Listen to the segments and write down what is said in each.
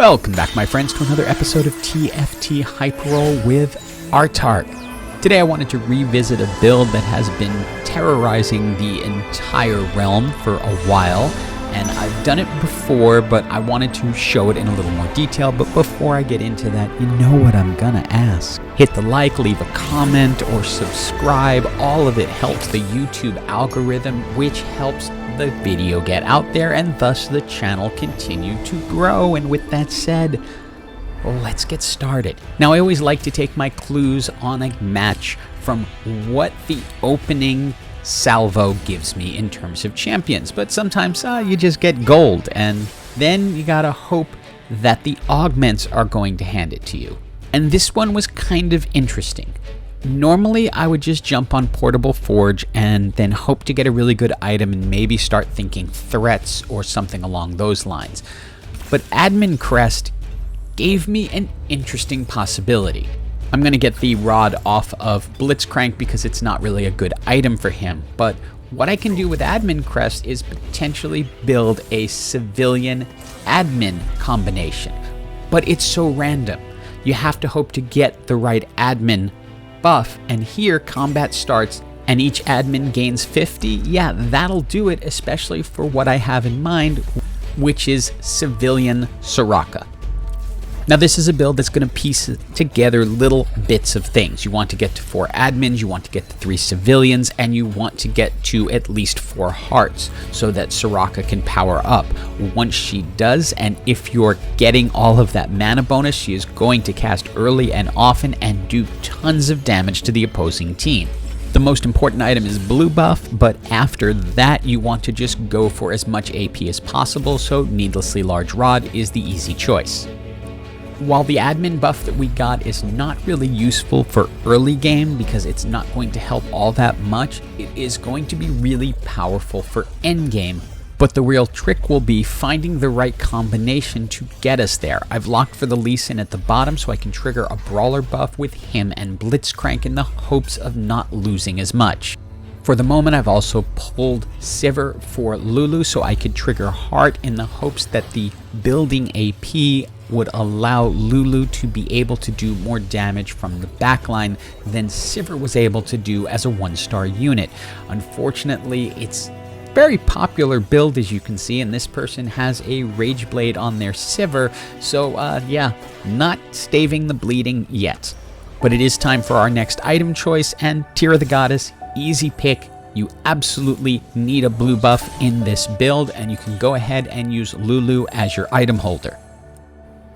Welcome back, my friends, to another episode of TFT Hyper Roll with Artark. Today I wanted to revisit a build that has been terrorizing the entire realm for a while, and I've done it before, but I wanted to show it in a little more detail. But before I get into that, you know what I'm gonna ask. Hit the like, leave a comment, or subscribe. All of it helps the YouTube algorithm, which helps the video get out there and thus the channel continue to grow. And with that said, let's get started. Now, I always like to take my clues on a match from what the opening salvo gives me in terms of champions, but sometimes you just get gold, and then you gotta hope that the augments are going to hand it to you. And this one was kind of interesting. Normally, I would just jump on Portable Forge and then hope to get a really good item and maybe start thinking threats or something along those lines. But Admin Crest gave me an interesting possibility. I'm going to get the rod off of Blitzcrank because it's not really a good item for him, but what I can do with Admin Crest is potentially build a civilian admin combination. But it's so random. You have to hope to get the right admin buff, and here combat starts and each admin gains 50. Yeah, that'll do it, especially for what I have in mind, which is civilian Soraka. Now, this is a build that's going to piece together little bits of things. You want to get to 4 admins, you want to get to 3 civilians, and you want to get to at least 4 hearts so that Soraka can power up. Once she does, and if you're getting all of that mana bonus, she is going to cast early and often and do tons of damage to the opposing team. The most important item is blue buff, but after that you want to just go for as much AP as possible, so Needlessly Large Rod is the easy choice. While the admin buff that we got is not really useful for early game because it's not going to help all that much, it is going to be really powerful for end game. But the real trick will be finding the right combination to get us there. I've locked for the Lee Sin at the bottom so I can trigger a brawler buff with him and Blitzcrank in the hopes of not losing as much. For the moment, I've also pulled Sivir for Lulu so I could trigger Heart in the hopes that the building AP would allow Lulu to be able to do more damage from the backline than Sivir was able to do as a 1-star unit. Unfortunately, it's a very popular build, as you can see, and this person has a Rage Blade on their Sivir, so yeah, not staving the bleeding yet. But it is time for our next item choice, and Tear of the Goddess, easy pick. You absolutely need a blue buff in this build, and you can go ahead and use Lulu as your item holder.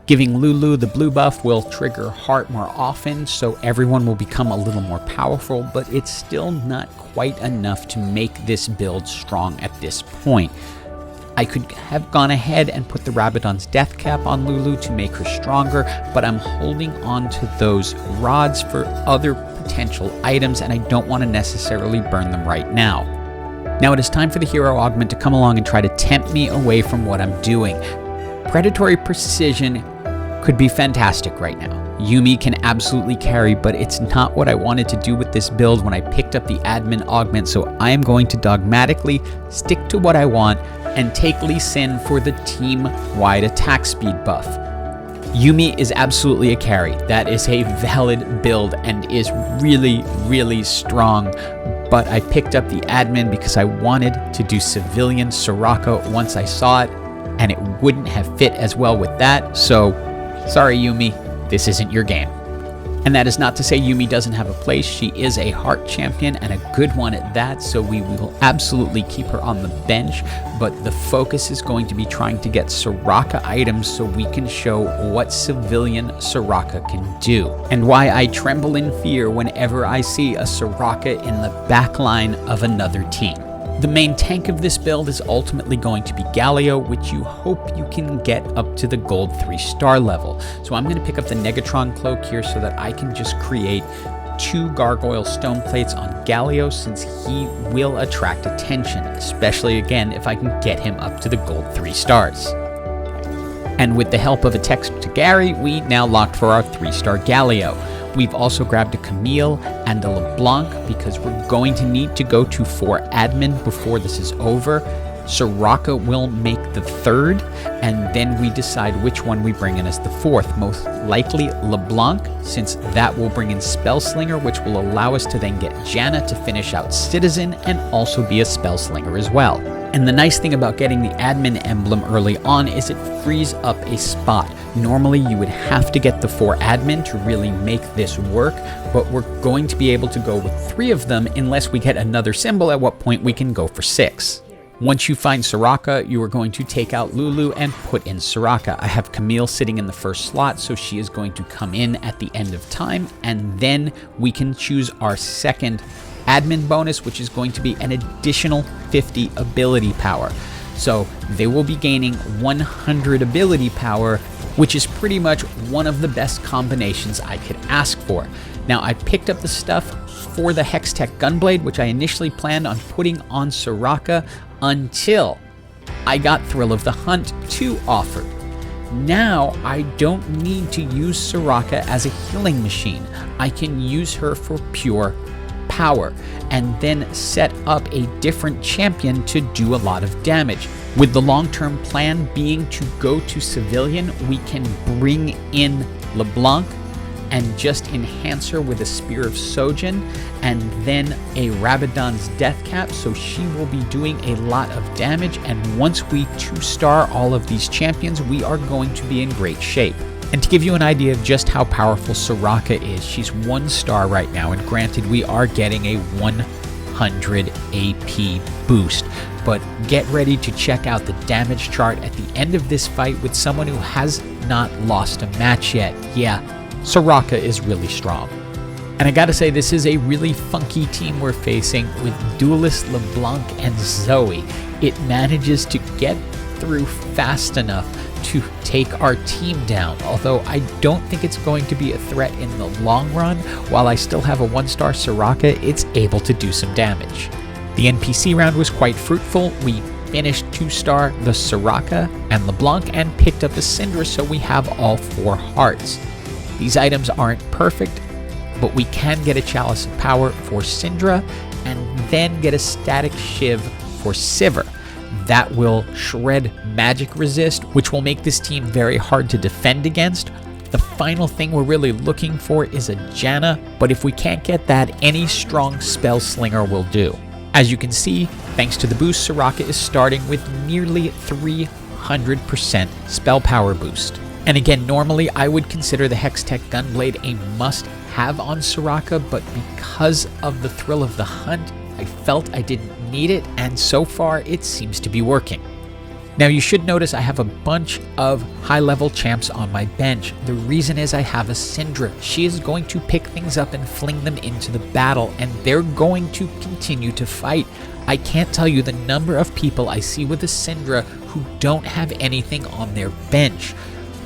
Giving Lulu the blue buff will trigger Heart more often, so everyone will become a little more powerful, but it's still not quite enough to make this build strong at this point. I could have gone ahead and put the Rabadon's Death Cap on Lulu to make her stronger, but I'm holding on to those rods for other potential items, and I don't want to necessarily burn them right now. Now it is time for the hero augment to come along and try to tempt me away from what I'm doing. Predatory Precision could be fantastic right now. Yuumi can absolutely carry, but it's not what I wanted to do with this build when I picked up the admin augment, so I am going to dogmatically stick to what I want and take Lee Sin for the team-wide attack speed buff. Yuumi is absolutely a carry. That is a valid build and is really, really strong, but I picked up the admin because I wanted to do civilian Soraka once I saw it, and it wouldn't have fit as well with that, so sorry Yuumi, this isn't your game. And that is not to say Yuumi doesn't have a place. She is a heart champion and a good one at that, so we will absolutely keep her on the bench, but the focus is going to be trying to get Soraka items so we can show what civilian Soraka can do, and why I tremble in fear whenever I see a Soraka in the backline of another team. The main tank of this build is ultimately going to be Galio, which you hope you can get up to the gold 3-star level. So I'm going to pick up the Negatron Cloak here so that I can just create 2 Gargoyle Stone Plates on Galio, since he will attract attention, especially again if I can get him up to the gold 3 stars. And with the help of a text to Gary, we now locked for our 3-star Galio. We've also grabbed a Camille and a Leblanc because we're going to need to go to 4 admin before this is over. Soraka will make the third, and then we decide which one we bring in as the fourth. Most likely LeBlanc, since that will bring in Spellslinger, which will allow us to then get Janna to finish out Citizen and also be a Spellslinger as well. And the nice thing about getting the admin emblem early on is it frees up a spot. Normally you would have to get the 4 admin to really make this work, but we're going to be able to go with 3 of them unless we get another symbol, at what point we can go for 6. Once you find Soraka, you are going to take out Lulu and put in Soraka. I have Camille sitting in the first slot, so she is going to come in at the end of time, and then we can choose our second admin bonus, which is going to be an additional 50 ability power. So they will be gaining 100 ability power, which is pretty much one of the best combinations I could ask for. Now, I picked up the stuff for the Hextech Gunblade, which I initially planned on putting on Soraka until I got Thrill of the Hunt 2 offered. Now, I don't need to use Soraka as a healing machine. I can use her for pure power and then set up a different champion to do a lot of damage. With the long-term plan being to go to civilian, we can bring in LeBlanc and just enhance her with a Spear of Sojin and then a Rabadon's Death Cap, so she will be doing a lot of damage, and once we 2-star all of these champions, we are going to be in great shape. And to give you an idea of just how powerful Soraka is, she's 1 star right now, and granted we are getting a 100 AP boost, but get ready to check out the damage chart at the end of this fight with someone who has not lost a match yet. Yeah, Soraka is really strong. And I gotta say, this is a really funky team we're facing with Duelist, LeBlanc, and Zoe. It manages to get through fast enough to take our team down, although I don't think it's going to be a threat in the long run. While I still have a 1-star Soraka, it's able to do some damage. The NPC round was quite fruitful. We finished 2-star the Soraka and LeBlanc and picked up a Syndra, so we have all 4 hearts. These items aren't perfect, but we can get a Chalice of Power for Syndra and then get a Static Shiv for Sivir. That will shred magic resist, which will make this team very hard to defend against. The final thing we're really looking for is a Janna, but if we can't get that, any strong spell slinger will do. As you can see, thanks to the boost, Soraka is starting with nearly 300% spell power boost. And again, normally I would consider the Hextech Gunblade a must-have on Soraka, but because of the Thrill of the Hunt, I felt I didn't need it, and so far it seems to be working. Now you should notice I have a bunch of high-level champs on my bench. The reason is I have a Syndra. She is going to pick things up and fling them into the battle, and they're going to continue to fight. I can't tell you the number of people I see with a Syndra who don't have anything on their bench.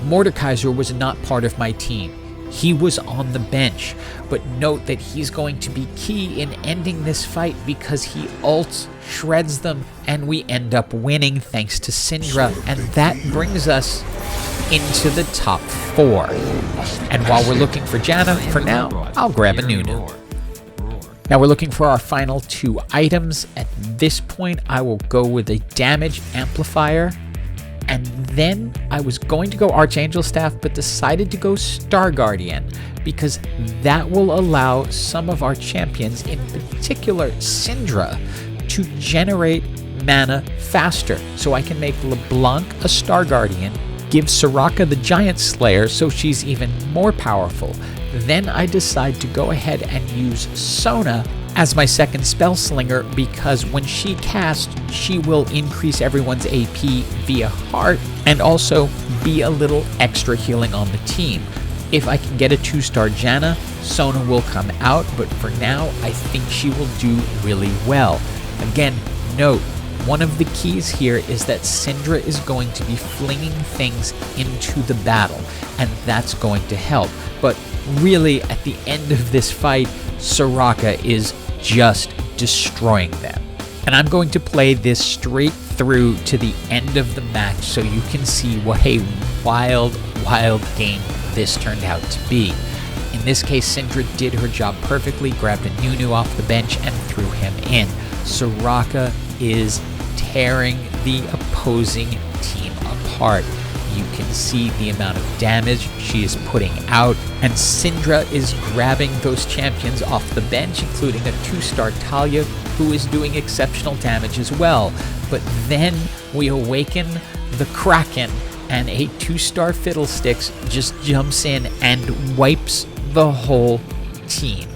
Mordekaiser was not part of my team. He was on the bench, but note that he's going to be key in ending this fight because he ults, shreds them, and we end up winning thanks to Syndra, and that brings us into the top 4. And while we're looking for Janna, for now, I'll grab a Nunu. Now we're looking for our final 2 items. At this point, I will go with a damage amplifier, and then I was going to go Archangel Staff, but decided to go Star Guardian because that will allow some of our champions, in particular Syndra, to generate mana faster. So I can make LeBlanc a Star Guardian, give Soraka the Giant Slayer so she's even more powerful. Then I decide to go ahead and use Sona as my second spell slinger because when she casts, she will increase everyone's AP via heart and also be a little extra healing on the team. If I can get a 2-star Janna, Sona will come out, but for now, I think she will do really well. Again, note, one of the keys here is that Syndra is going to be flinging things into the battle, and that's going to help. But really, at the end of this fight, Soraka is just destroying them. And I'm going to play this straight through to the end of the match so you can see what a wild game this turned out to be. In this case, Syndra did her job perfectly, grabbed a Nunu off the bench and threw him in. Soraka is tearing the opposing team apart. You can see the amount of damage she is putting out, and Syndra is grabbing those champions off the bench, including a 2-star Talia, who is doing exceptional damage as well. But then we awaken the Kraken, and a 2-star Fiddlesticks just jumps in and wipes the whole team.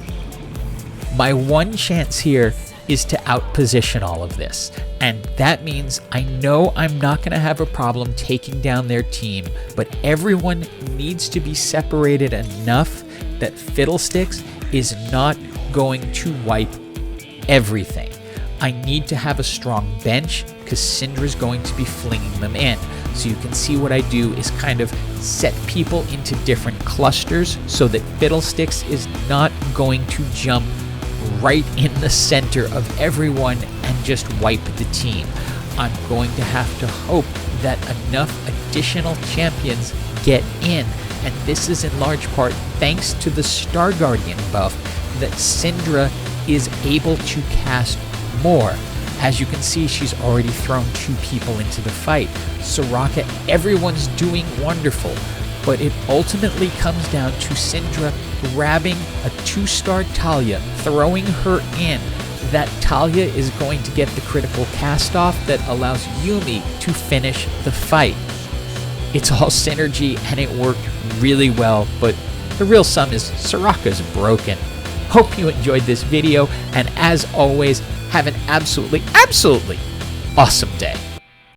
My one chance here is to outposition all of this, and that means I know I'm not going to have a problem taking down their team, but everyone needs to be separated enough that Fiddlesticks is not going to wipe everything. I need to have a strong bench because Syndra's going to be flinging them in. So you can see what I do is kind of set people into different clusters so that Fiddlesticks is not going to jump right in the center of everyone and just wipe the team. I'm going to have to hope that enough additional champions get in, and this is in large part thanks to the Star Guardian buff that Syndra is able to cast more. As you can see, she's already thrown 2 people into the fight. Soraka, everyone's doing wonderful, but it ultimately comes down to Syndra grabbing a 2-star Talia, throwing her in. That Talia is going to get the critical cast off that allows Yuumi to finish the fight. It's all synergy and it worked really well, but the real sum is Soraka's broken. Hope you enjoyed this video, and as always, have an absolutely awesome day.